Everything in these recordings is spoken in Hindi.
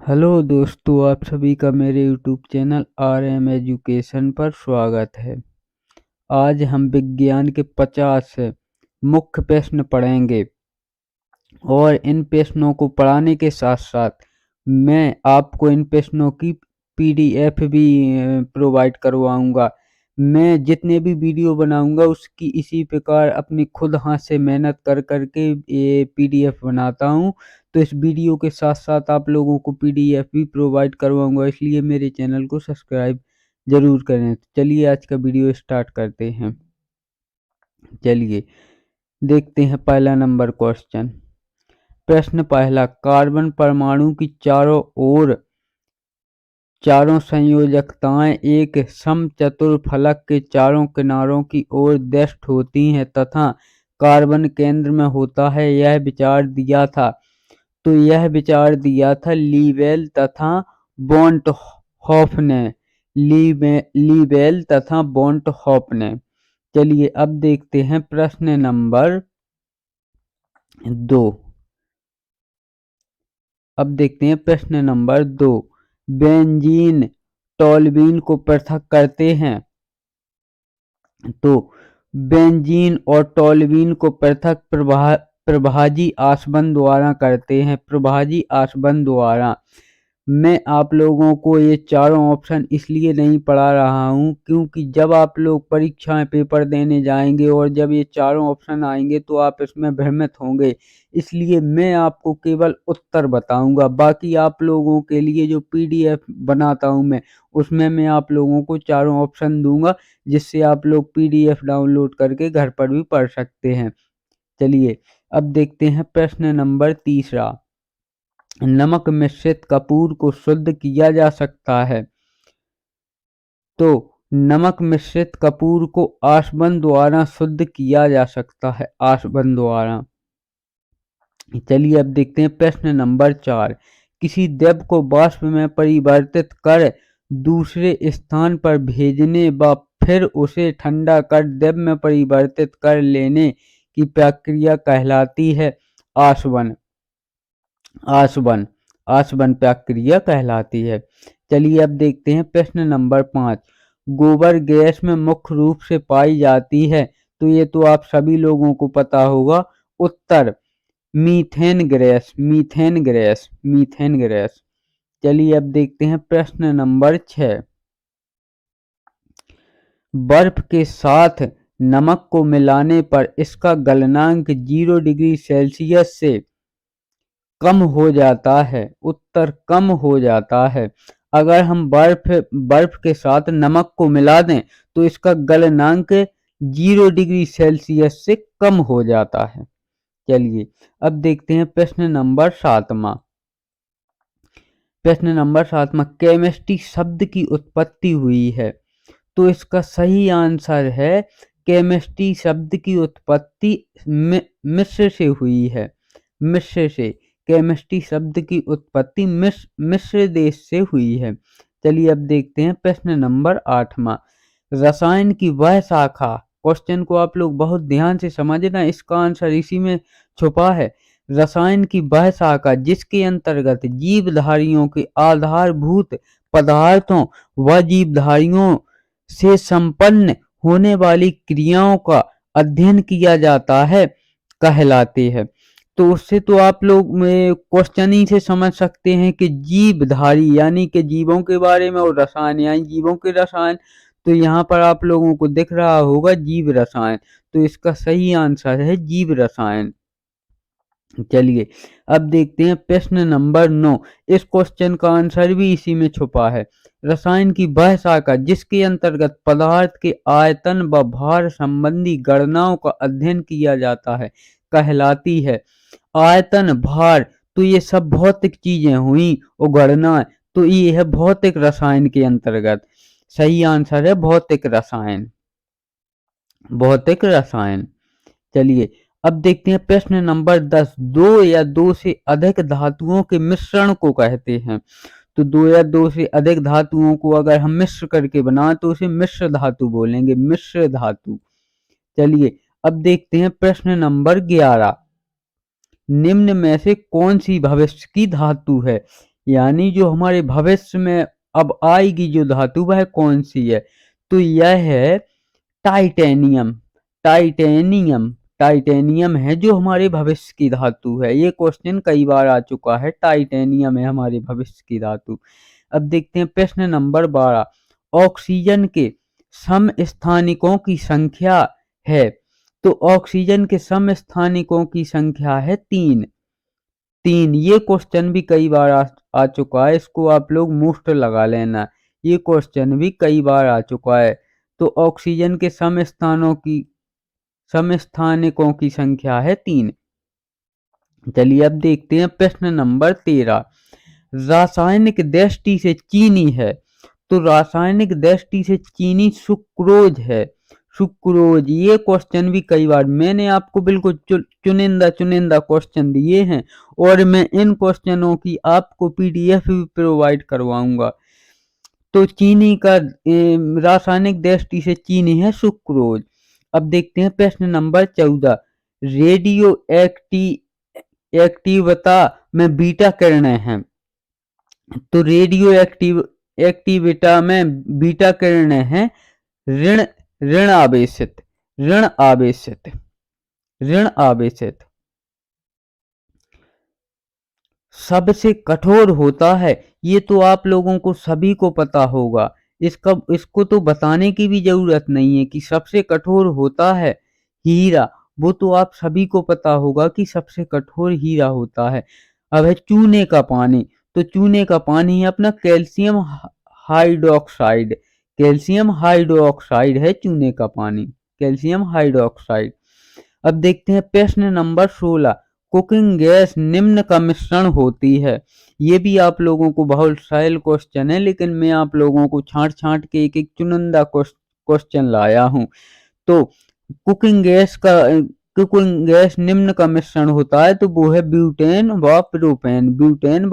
हेलो दोस्तों, आप सभी का मेरे यूट्यूब चैनल RM एजुकेशन पर स्वागत है। आज हम विज्ञान के 50 मुख्य प्रश्न पढ़ेंगे और इन प्रश्नों को पढ़ाने के साथ साथ मैं आपको इन प्रश्नों की PDF भी प्रोवाइड करवाऊंगा। मैं जितने भी वीडियो बनाऊंगा उसकी इसी प्रकार अपनी खुद हाथ से मेहनत कर करके ये PDF बनाता हूँ। तो इस वीडियो के साथ साथ आप लोगों को PDF भी प्रोवाइड करवाऊंगा, इसलिए मेरे चैनल को सब्सक्राइब जरूर करें। चलिए आज का वीडियो स्टार्ट करते हैं। चलिए देखते हैं पहला नंबर क्वेश्चन। प्रश्न पहला, कार्बन परमाणु की चारों संयोजकताएं एक समचतुरफलक के चारों किनारों की ओर दृष्ट होती हैं तथा कार्बन केंद्र में होता है। यह विचार दिया था लीबेल तथा बोंटहोफ ने। लीबेल तथा बोंटहोफ ने। चलिए अब देखते हैं प्रश्न नंबर 2। अब देखते हैं प्रश्न नंबर 2। बेंजीन टॉल्यूइन को पृथक करते हैं। तो बेंजीन और टॉल्यूइन को पृथक प्रभाजी आसबंध द्वारा करते हैं। प्रभाजी आसबंध द्वारा। मैं आप लोगों को ये चारों ऑप्शन इसलिए नहीं पढ़ा रहा हूँ क्योंकि जब आप लोग परीक्षाएं पेपर देने जाएंगे और जब ये चारों ऑप्शन आएंगे तो आप इसमें भ्रमित होंगे, इसलिए मैं आपको केवल उत्तर बताऊंगा। बाकी आप लोगों के लिए जो PDF बनाता हूँ मैं, उसमें मैं आप लोगों को चारों ऑप्शन दूंगा, जिससे आप लोग PDF डाउनलोड करके घर पर भी पढ़ सकते हैं। चलिए अब देखते हैं प्रश्न नंबर 3। नमक मिश्रित कपूर को शुद्ध किया जा सकता है। तो नमक मिश्रित कपूर को आसबंध द्वारा शुद्ध किया जा सकता है, आसबंध द्वारा। चलिए अब देखते हैं प्रश्न नंबर 4। किसी द्रव को वाष्प में परिवर्तित कर दूसरे स्थान पर भेजने व फिर उसे ठंडा कर द्रव में परिवर्तित कर लेने की प्रक्रिया कहलाती है आसवन। आसवन प्रक्रिया कहलाती है। चलिए अब देखते हैं प्रश्न नंबर 5। गोबर गैस में मुख्य रूप से पाई जाती है। तो ये तो आप सभी लोगों को पता होगा। उत्तर मीथेन गैस। चलिए अब देखते हैं प्रश्न नंबर 6। बर्फ के साथ नमक को मिलाने पर इसका गलनांक 0 डिग्री सेल्सियस से कम हो जाता है। उत्तर कम हो जाता है। अगर हम बर्फ के साथ नमक को मिला दें तो इसका गलनांक 0 डिग्री सेल्सियस से कम हो जाता है। चलिए अब देखते हैं प्रश्न नंबर 7। केमिस्ट्री शब्द की उत्पत्ति हुई है। तो इसका सही आंसर है केमिस्ट्री शब्द की उत्पत्ति मिस्र से हुई है। मिस्र से। केमिस्ट्री शब्द की उत्पत्ति मिस्र देश से हुई है। चलिए अब देखते हैं प्रश्न नंबर 8। रसायन की वह शाखा, क्वेश्चन को आप लोग बहुत ध्यान से समझना, इसका आंसर इसी में छुपा है। रसायन की वह शाखा जिसके अंतर्गत जीवधारियों के आधारभूत पदार्थों व जीवधारियों से संपन्न होने वाली क्रियाओं का अध्ययन किया जाता है, कहलाते हैं। तो उससे तो आप लोग क्वेश्चन ही से समझ सकते हैं कि जीवधारी यानी कि जीवों के बारे में और रसायन यानी जीवों के रसायन। तो यहाँ पर आप लोगों को दिख रहा होगा जीव रसायन, तो इसका सही आंसर है जीव रसायन। चलिए अब देखते हैं प्रश्न नंबर 9। इस क्वेश्चन का आंसर भी इसी में छुपा है। रसायन की वह शाखा जिसके अंतर्गत पदार्थ के आयतन व भार संबंधी गणनाओं का अध्ययन किया जाता है, कहलाती है। आयतन, भार, तो ये सब भौतिक चीजें हुई और गणना, तो ये है भौतिक रसायन के अंतर्गत। सही आंसर है भौतिक रसायन। चलिए अब देखते हैं प्रश्न नंबर 10। दो या दो से अधिक धातुओं के मिश्रण को कहते हैं। तो दो या दो से अधिक धातुओं को अगर हम मिश्र करके बनाएं तो उसे मिश्र धातु बोलेंगे, मिश्र धातु। चलिए अब देखते हैं प्रश्न नंबर 11। निम्न में से कौन सी भविष्य की धातु है। यानी जो हमारे भविष्य में अब आएगी जो धातु वह कौन सी है, तो यह है टाइटेनियम। टाइटेनियम टाइटेनियम है जो हमारे भविष्य की धातु है। ये क्वेश्चन कई बार आ चुका है, टाइटेनियम है हमारे भविष्य की धातु। अब देखते हैं प्रश्न नंबर 12, ऑक्सीजन के समस्थानिकों की संख्या है, तो ऑक्सीजन के समस्थानिकों की संख्या है 3। ये क्वेश्चन भी कई बार आ चुका है, इसको आप लोग मुफ्त लगा लेना, ये क्वेश्चन भी कई बार आ चुका है। तो ऑक्सीजन के समस्थानिकों की संख्या है 3। चलिए अब देखते हैं प्रश्न नंबर 13, रासायनिक दृष्टि से चीनी है, तो रासायनिक दृष्टि से चीनी सुक्रोज है। सुक्रोज, ये क्वेश्चन भी कई बार मैंने आपको बिल्कुल चुनिंदा क्वेश्चन दिए हैं, और मैं इन क्वेश्चनों की आपको पीडीएफ भी प्रोवाइड करवाऊंगा। तो चीनी का रासायनिक दृष्टि से चीनी है सुक्रोज। अब देखते हैं प्रश्न नंबर 14, रेडियो एक्टिवता में बीटा किरणें हैं, तो रेडियो एक्टिविटा में बीटा किरणें हैं ऋण ऋण आवेशित ऋण आवेशित ऋण आवेशित। सबसे कठोर होता है, ये तो आप लोगों को सभी को पता होगा, इसको तो बताने की भी जरूरत नहीं है कि सबसे कठोर होता है हीरा। वो तो आप सभी को पता होगा कि सबसे कठोर हीरा होता है। अब है चूने का पानी, तो चूने का पानी है अपना कैल्शियम हाइड्रोक्साइड। कैल्शियम हाइड्रोक्साइड है चूने का पानी, कैल्शियम हाइड्रोक्साइड। अब देखते हैं प्रश्न नंबर 16, कुकिंग गैस निम्न का मिश्रण होती है। ये भी आप लोगों को बहुत सरल क्वेश्चन है, लेकिन मैं आप लोगों को छांट छांट के एक एक चुनिंदा क्वेश्चन लाया हूँ। तो कुकिंग गैस निम्न का मिश्रण होता है, तो वो है ब्यूटेन व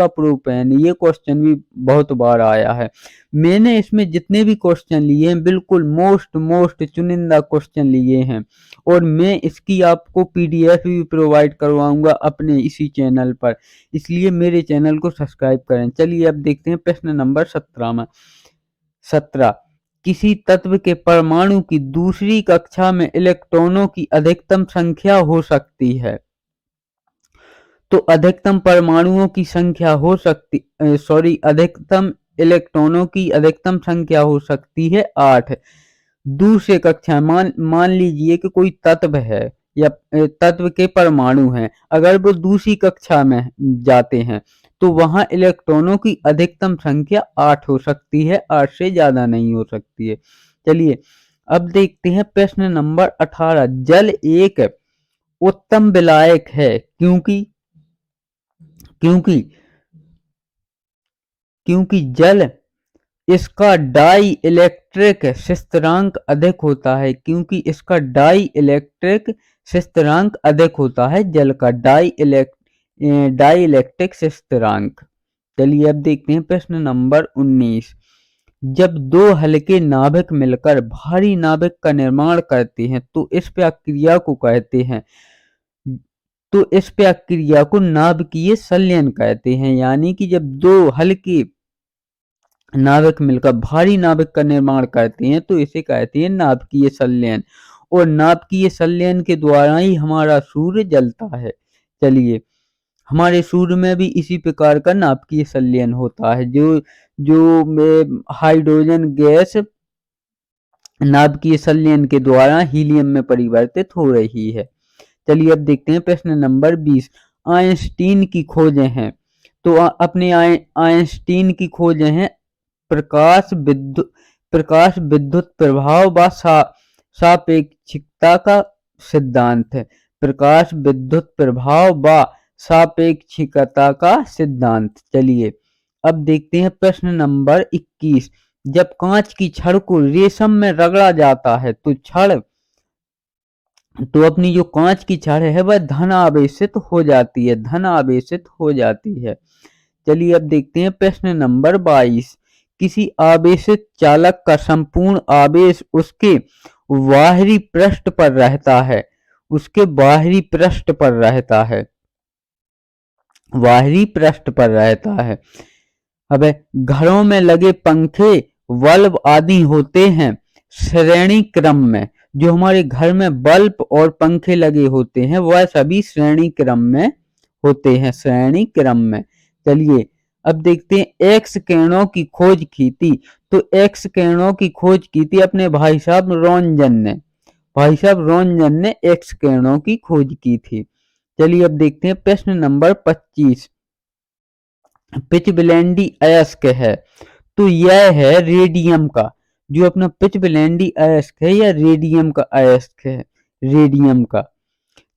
प्रोपेन। ये क्वेश्चन भी बहुत बार आया है। मैंने इसमें जितने भी क्वेश्चन लिए हैं बिल्कुल मोस्ट चुनिंदा क्वेश्चन लिए हैं, और मैं इसकी आपको पीडीएफ भी प्रोवाइड करवाऊंगा अपने इसी चैनल पर, इसलिए मेरे चैनल को सब्सक्राइब करें। चलिए अब देखते हैं प्रश्न नंबर 17 में। 17, किसी तत्व के परमाणु की दूसरी कक्षा में इलेक्ट्रॉनों की अधिकतम संख्या हो सकती है, तो अधिकतम परमाणुओं की संख्या हो सकती अधिकतम इलेक्ट्रॉनों की अधिकतम संख्या हो सकती है 8। दूसरे कक्षा मान लीजिए कि कोई तत्व है या तत्व के परमाणु हैं, अगर वो दूसरी कक्षा में जाते हैं तो वहां इलेक्ट्रॉनों की अधिकतम संख्या 8 हो सकती है, 8 से ज्यादा नहीं हो सकती है। चलिए अब देखते हैं प्रश्न नंबर 18, जल एक उत्तम विलायक है क्योंकि क्योंकि क्योंकि जल इसका डाई इलेक्ट्रिक शिस्तांक अधिक होता है, क्योंकि इसका डाई इलेक्ट्रिक शिस्तांक अधिक होता है, जल का डाई इलेक्ट्रिक शिस्तांक। चलिए अब देखते हैं प्रश्न नंबर 19, जब दो हल्के नाभिक मिलकर भारी नाभिक का निर्माण करते हैं तो इस प्रक्रिया को कहते हैं, तो इस प्रक्रिया को नाभिकीय संलयन कहते हैं। यानी कि जब दो हल्के नाभिक मिलकर भारी नाभिक का निर्माण करते हैं तो इसे कहते हैं नाभिकीय संलयन, और नाभिकीय संलयन के द्वारा ही हमारा सूर्य जलता है। चलिए हमारे सूर्य में भी इसी प्रकार का नाभिकीय संलयन होता है, जो जो हाइड्रोजन गैस नाभिकीय संलयन के द्वारा हीलियम में परिवर्तित हो रही है। चलिए अब देखते हैं प्रश्न नंबर 20, आइंस्टीन की खोजें हैं, तो अपने आइंस्टीन की खोजें हैं प्रकाश विद्युत प्रभाव व सापेक्षिकता का सिद्धांत है। प्रकाश विद्युत प्रभाव व सापेक्षिकता का सिद्धांत। चलिए अब देखते हैं प्रश्न नंबर 21, जब कांच की छड़ को रेशम में रगड़ा जाता है तो अपनी जो कांच की छड़ है वह धन आवेशित हो जाती है। चलिए अब देखते हैं प्रश्न नंबर 22, किसी आवेशित चालक का संपूर्ण आवेश उसके बाहरी पृष्ठ पर रहता है, बाहरी पृष्ठ पर रहता है। अब घरों में लगे पंखे, बल्ब आदि होते हैं श्रेणी क्रम में। जो हमारे घर में बल्ब और पंखे लगे होते हैं वह सभी श्रेणी क्रम में होते हैं, श्रेणी क्रम में। चलिए अब देखते हैं एक्स किरणों की खोज की थी। तो एक्स किरणों की खोज की थी अपने भाई साहब रोंजन ने। भाई साहब रोंजन ने एक्स किरणों की खोज की थी। चलिए अब देखते हैं प्रश्न नंबर 25। पिचब्लेंडी अयस्क है, तो यह है रेडियम का। जो अपना पिचब्लेंडी अयस्क है यह रेडियम का अयस्क है, रेडियम का।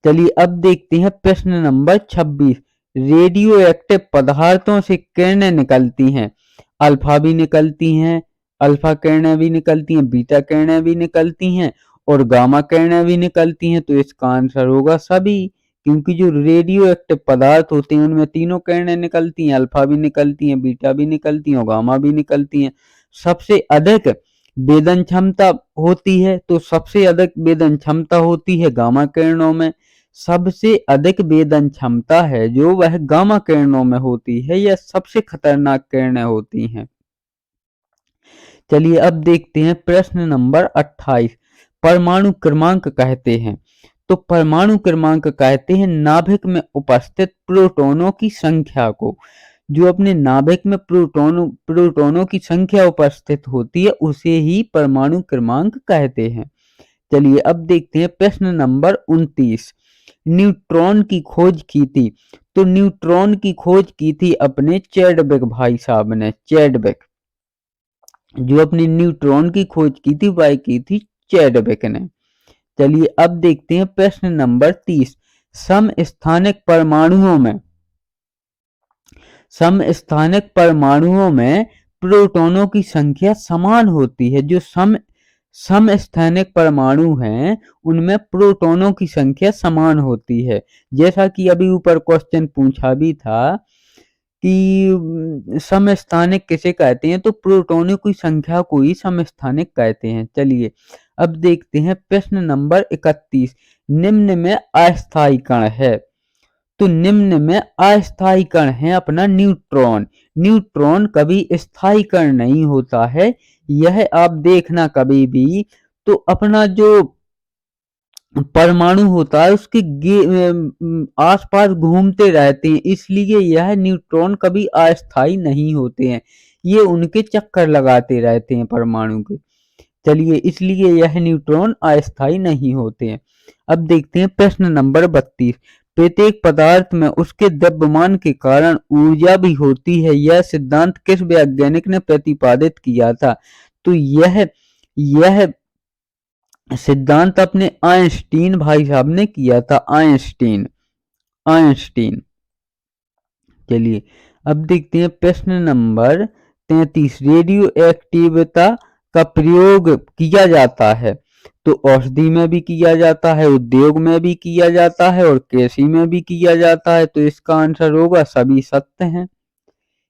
चलिए अब देखते हैं प्रश्न नंबर 26। रेडियो एक्टिव पदार्थों से किरणें निकलती हैं, अल्फा भी निकलती हैं, अल्फा किरणें भी निकलती हैं, बीटा किरणें भी निकलती हैं और गामा किरणें भी निकलती हैं। तो इसका आंसर होगा सभी, क्योंकि जो रेडियो एक्टिव पदार्थ होते हैं उनमें तीनों किरणें निकलती हैं, अल्फा भी निकलती हैं, बीटा भी निकलती हैं और गामा भी निकलती हैं। सबसे अधिक वेदन क्षमता होती है, तो सबसे अधिक वेदन क्षमता होती है गामा किरणों में। सबसे अधिक वेदन क्षमता है जो वह गामा किरणों में होती है, यह सबसे खतरनाक किरणें होती हैं। चलिए अब देखते हैं प्रश्न नंबर 28। परमाणु क्रमांक कहते हैं, तो परमाणु क्रमांक कहते हैं नाभिक में उपस्थित प्रोटॉनों की संख्या को। जो अपने नाभिक में प्रोटॉनों की संख्या उपस्थित होती है उसे ही परमाणु क्रमांक कहते हैं। चलिए अब देखते हैं प्रश्न नंबर 29। न्यूट्रॉन की खोज की थी, तो न्यूट्रॉन की खोज की थी अपने चैडविक भाई साहब ने, चैडविक। जो अपनी न्यूट्रॉन की खोज की थी वह की थी चैडविक ने। चलिए अब देखते हैं प्रश्न नंबर 30। समस्थानिक परमाणुओं में प्रोटॉनों की संख्या समान होती है। जो समस्थानिक परमाणु हैं उनमें प्रोटॉनों की संख्या समान होती है। जैसा कि अभी ऊपर क्वेश्चन पूछा भी था कि समस्थानिक किसे कहते हैं, तो प्रोटॉनों की संख्या को ही समस्थानिक कहते हैं। चलिए अब देखते हैं प्रश्न नंबर 31। निम्न में अस्थायी कण है, तो निम्न में अस्थायी कण है अपना न्यूट्रॉन। न्यूट्रॉन कभी स्थायी कण नहीं होता है, यह आप देखना कभी भी। तो अपना जो परमाणु होता है उसके आसपास घूमते रहते हैं, इसलिए यह न्यूट्रॉन कभी अस्थायी नहीं होते हैं, ये उनके चक्कर लगाते रहते हैं परमाणु के। चलिए इसलिए यह न्यूट्रॉन अस्थायी नहीं होते हैं। अब देखते हैं प्रश्न नंबर 32। प्रत्येक पदार्थ में उसके द्रव्यमान के कारण ऊर्जा भी होती है, यह सिद्धांत किस वैज्ञानिक ने प्रतिपादित किया था? तो यह सिद्धांत अपने आइंस्टीन भाई साहब ने किया था, आइंस्टीन। चलिए अब देखते हैं प्रश्न नंबर 33। रेडियो एक्टिविता का प्रयोग किया जाता है, तो औषधि में भी किया जाता है, उद्योग में भी किया जाता है और कृषि में भी किया जाता है। तो इसका आंसर होगा सभी सत्य हैं,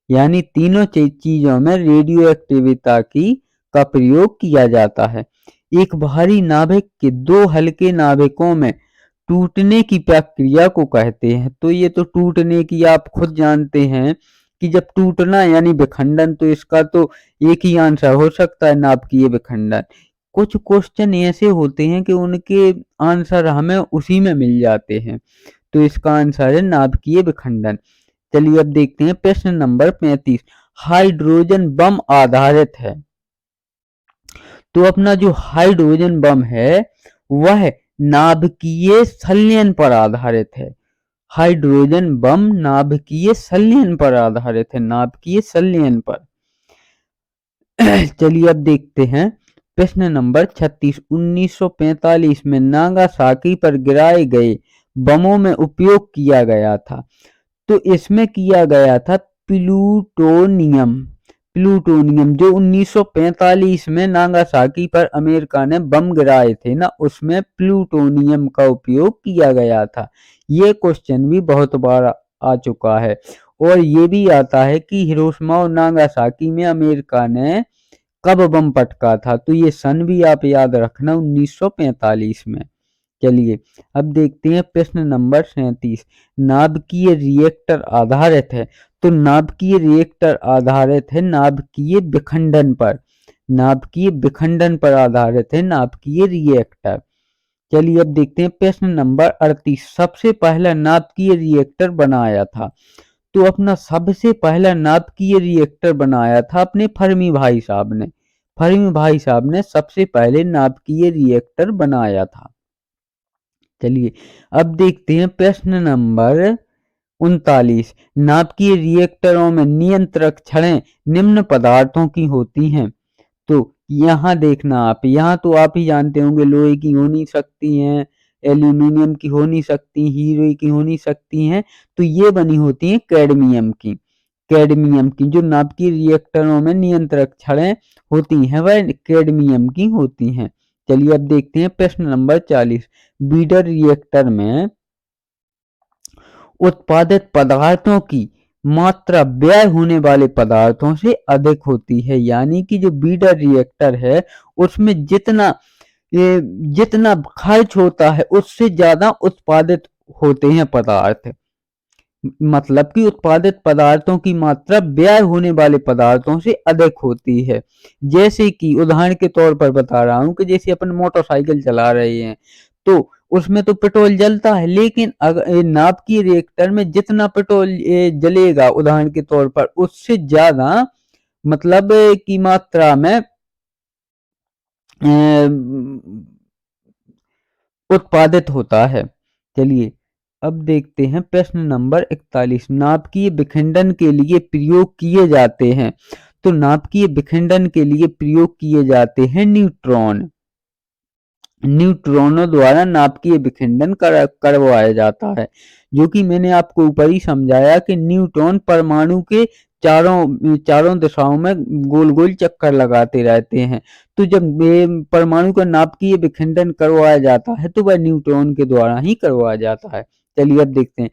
यानी तीनों चीजों में रेडियो एक्टिविता का प्रयोग किया जाता है। एक भारी नाभिक के दो हल्के नाभिकों में टूटने की प्रक्रिया को कहते हैं। तो ये तो टूटने की आप खुद जानते हैं कि जब टूटना यानी विखंडन, तो इसका तो एक ही आंसर हो सकता है, नाभिकीय विखंडन। कुछ क्वेश्चन ऐसे होते हैं कि उनके आंसर हमें उसी में मिल जाते हैं, तो इसका आंसर है नाभिकीय विखंडन। चलिए अब देखते हैं प्रश्न नंबर 35। हाइड्रोजन बम आधारित है, तो अपना जो हाइड्रोजन बम है वह नाभिकीय संलयन पर आधारित है। हाइड्रोजन बम नाभिकीय संलयन पर आधारित है, नाभिकीय संलयन पर। चलिए अब देखते हैं प्रश्न नंबर 36। 1945 में नागासाकी पर गिराए गए बमों में उपयोग किया गया था, तो इसमें किया गया था प्लूटोनियम। जो 1945 में नागासाकी पर अमेरिका ने बम गिराए थे ना, उसमें प्लूटोनियम का उपयोग किया गया था। ये क्वेश्चन भी बहुत बार आ चुका है और ये भी आता है कि हिरोशिमा और नागासाकी में अमेरिका ने कब बम पटका था, तो ये सन भी आप याद रखना 1945 में। चलिए अब देखते हैं प्रश्न नंबर 37। नाभिकीय रिएक्टर आधारित है, तो नाभिकीय रिएक्टर आधारित है नाभिकीय विखंडन पर, नाभिकीय विखंडन पर आधारित है नाभिकीय रिएक्टर। चलिए अब देखते हैं प्रश्न नंबर 38। सबसे पहला नाभिकीय रिएक्टर बनाया था, तो अपना सबसे पहला नाभिकीय रिएक्टर बनाया था अपने फर्मी भाई साहब ने, फर्मी भाई साहब ने सबसे पहले नाभिकीय रिएक्टर बनाया था। चलिए अब देखते हैं प्रश्न नंबर 39। नाभिकीय रिएक्टरों में नियंत्रक छड़ें निम्न पदार्थों की होती हैं, तो यहाँ देखना आप, यहाँ तो आप ही जानते होंगे लोहे की हो नहीं सकती हैं, एल्यूमिनियम की हो नहीं सकती, हीरे की हो नहीं सकती हैं, तो ये बनी होती हैं कैडमियम की, कैडमियम की जो नाभिकीय रिएक्टरों में नियंत्रक छड़ें होती हैं वह कैडमियम की होती हैं। चलिए अब देखते हैं प्रश्न नंबर 40। बीडर रिएक्टर में उत्पादित पदार्थों की मात्रा व्यय होने वाले पदार्थों से अधिक होती है, यानी कि जो बीडर रिएक्टर है उसमें जितना खर्च होता है उससे ज्यादा उत्पादित होते हैं पदार्थ, मतलब कि उत्पादित पदार्थों की मात्रा व्यय होने वाले पदार्थों से अधिक होती है। जैसे कि उदाहरण के तौर पर बता रहा हूं कि जैसे अपन मोटरसाइकिल चला रहे हैं तो उसमें तो पेट्रोल जलता है, लेकिन अगर नाभिकीय रिएक्टर में जितना पेट्रोल जलेगा उदाहरण के तौर पर उससे ज्यादा मतलब की मात्रा में उत्पादित होता है। चलिए अब देखते हैं प्रश्न नंबर 41। नाभिकीय विखंडन के लिए प्रयोग किए जाते हैं, तो नाभिकीय विखंडन के लिए प्रयोग किए जाते हैं न्यूट्रॉन, न्यूट्रॉनों द्वारा नाभिकीय विखंडन करवाया जाता है, जो कि मैंने आपको ऊपर ही समझाया कि न्यूट्रॉन परमाणु के चारों दिशाओं में गोल गोल चक्कर लगाते रहते हैं, तो जब परमाणु का नाभिकीय विखंडन करवाया जाता है तो वह न्यूट्रॉन के द्वारा ही करवाया जाता है। चलिए अब देखते हैं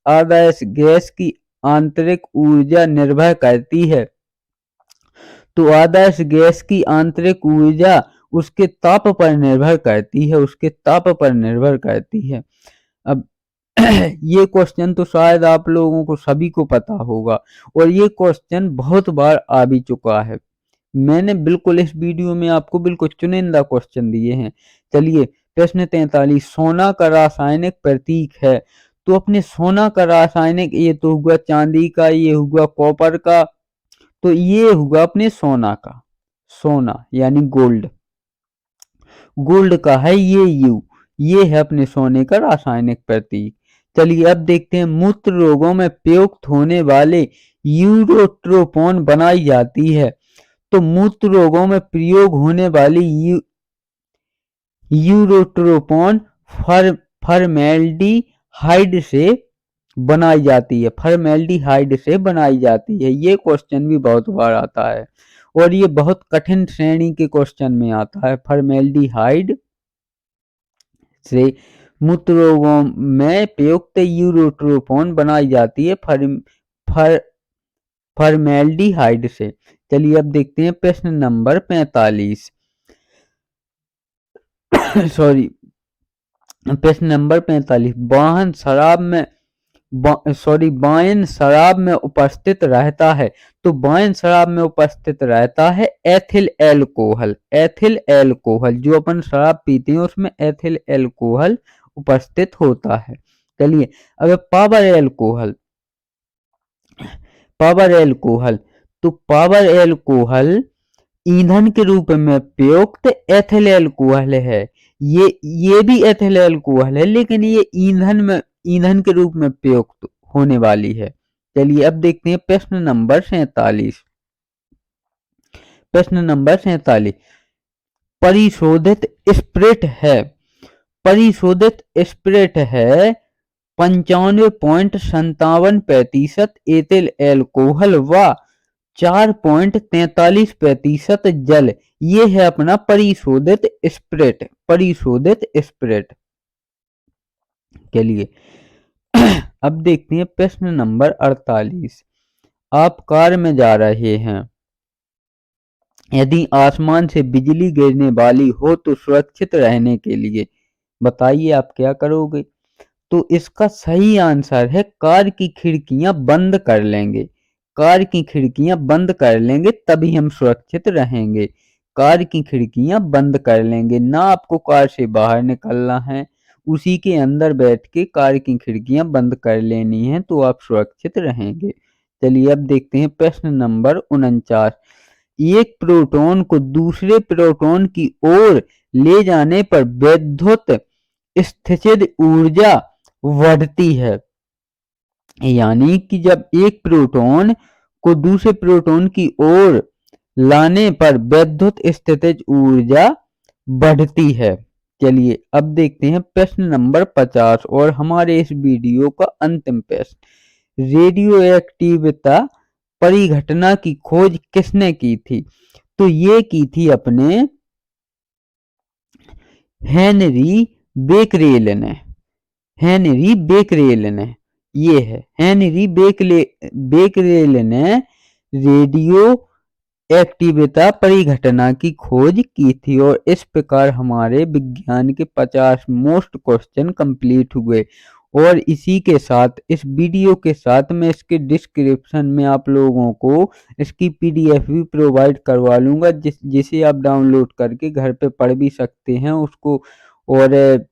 आदर्श गैस की आंतरिक ऊर्जा निर्भर करती है, तो आदर्श गैस की आंतरिक ऊर्जा उसके ताप पर निर्भर करती है, उसके ताप पर निर्भर करती है। अब ये क्वेश्चन तो शायद आप लोगों को सभी को पता होगा और ये क्वेश्चन बहुत बार आ भी चुका है, मैंने बिल्कुल इस वीडियो में आपको बिल्कुल चुनिंदा क्वेश्चन दिए हैं। चलिए प्रश्न 43। सोना का रासायनिक प्रतीक है, तो अपने सोना का रासायनिक, ये तो हुआ चांदी का, ये हुआ कॉपर का, तो ये हुआ अपने सोना का, सोना यानी गोल्ड, गोल्ड का है ये है अपने सोने का रासायनिक प्रतीक। चलिए अब देखते हैं मूत्र रोगों में प्रयुक्त होने वाले यूरोट्रोपोन बनाई जाती है, तो मूत्र रोगों में प्रयोग होने वाली यूरोट्रोपोन फॉर्मेल्डिहाइड से बनाई जाती है, फॉर्मेल्डिहाइड से बनाई जाती है। ये क्वेश्चन भी बहुत बार आता है और ये बहुत कठिन श्रेणी के क्वेश्चन में आता है। फॉर्मेल्डिहाइड से मूत्र रोगों में प्रयुक्त यूरोट्रोपोन बनाई जाती है फॉर्मेल्डिहाइड से। चलिए अब देखते हैं प्रश्न नंबर 45। सॉरी, प्रश्न नंबर 45। वाहन शराब में वाइन शराब में उपस्थित रहता है, तो वाइन शराब में उपस्थित रहता है एथिल एल्कोहल, एथिल एल्कोहल जो अपन शराब पीते हैं उसमें एथिल एल्कोहल उपस्थित होता है। चलिए अगर पावर एल्कोहल, पावर एल्कोहल, तो पावर एल्कोहल ईंधन के रूप में प्रयुक्त एथिल एल्कोहल है, ये भी एथिल एल्कोहल है लेकिन ये ईंधन के रूप में प्रयुक्त होने वाली है। चलिए अब देखते हैं प्रश्न नंबर 47। प्रश्न नंबर 47। परिशोधित स्प्रिट है, परिशोधित स्प्रिट है 95.57% एथिल एल्कोहल व 4.43% जल, ये है अपना परिशोधित स्प्रिट, परिशोधित स्प्रिट के लिए। अब देखते हैं प्रश्न नंबर 48। आप कार में जा रहे हैं, यदि आसमान से बिजली गिरने वाली हो तो सुरक्षित रहने के लिए बताइए आप क्या करोगे? तो इसका सही आंसर है कार की खिड़कियां बंद कर लेंगे। कार की खिड़कियां बंद कर लेंगे तभी हम सुरक्षित रहेंगे। कार की खिड़कियां बंद कर लेंगे, ना आपको कार से बाहर निकलना है, उसी के अंदर बैठ के कार की खिड़कियां बंद कर लेनी है तो आप सुरक्षित रहेंगे। चलिए अब देखते हैं प्रश्न नंबर 49। एक प्रोटॉन को दूसरे प्रोटॉन की ओर ले जाने पर वैद्युत स्थितिज ऊर्जा बढ़ती है। यानी कि जब एक प्रोटॉन को दूसरे प्रोटॉन की ओर लाने पर वैद्युत स्थितिज ऊर्जा बढ़ती है। चलिए अब देखते हैं प्रश्न नंबर 50 और हमारे इस वीडियो का अंतिम प्रश्न। रेडियो एक्टिविता परिघटना की खोज किसने की थी? तो ये की थी अपने हेनरी बेकरेल ने। हेनरी बेकरेल ने, ये है हेनरी बेकरेल ने रेडियो एक्टिविता परिघटना की खोज की थी। और इस प्रकार हमारे विज्ञान के 50 मोस्ट क्वेश्चन कंप्लीट हुए। और इसी के साथ इस वीडियो के साथ मैं इसके डिस्क्रिप्शन में आप लोगों को इसकी पीडीएफ भी प्रोवाइड करवा लूँगा जिसे आप डाउनलोड करके घर पे पढ़ भी सकते हैं उसको, और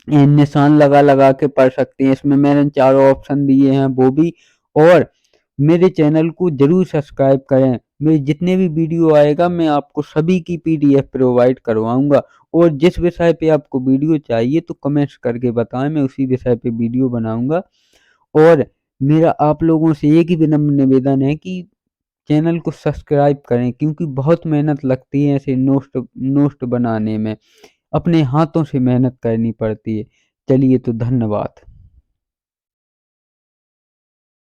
निशान लगा लगा के पढ़ सकते हैं। इसमें मैंने चारों ऑप्शन दिए हैं वो भी। और मेरे चैनल को जरूर सब्सक्राइब करें। मेरे जितने भी वीडियो आएगा मैं आपको सभी की पीडीएफ प्रोवाइड करवाऊंगा। और जिस विषय पे आपको वीडियो चाहिए तो कमेंट्स करके बताएं, मैं उसी विषय पे वीडियो बनाऊंगा। और मेरा आप लोगों से एक ही विनम्र निवेदन है कि चैनल को सब्सक्राइब करें, क्योंकि बहुत मेहनत लगती है ऐसे नोस्ट बनाने में, अपने हाथों से मेहनत करनी पड़ती है। चलिए तो धन्यवाद।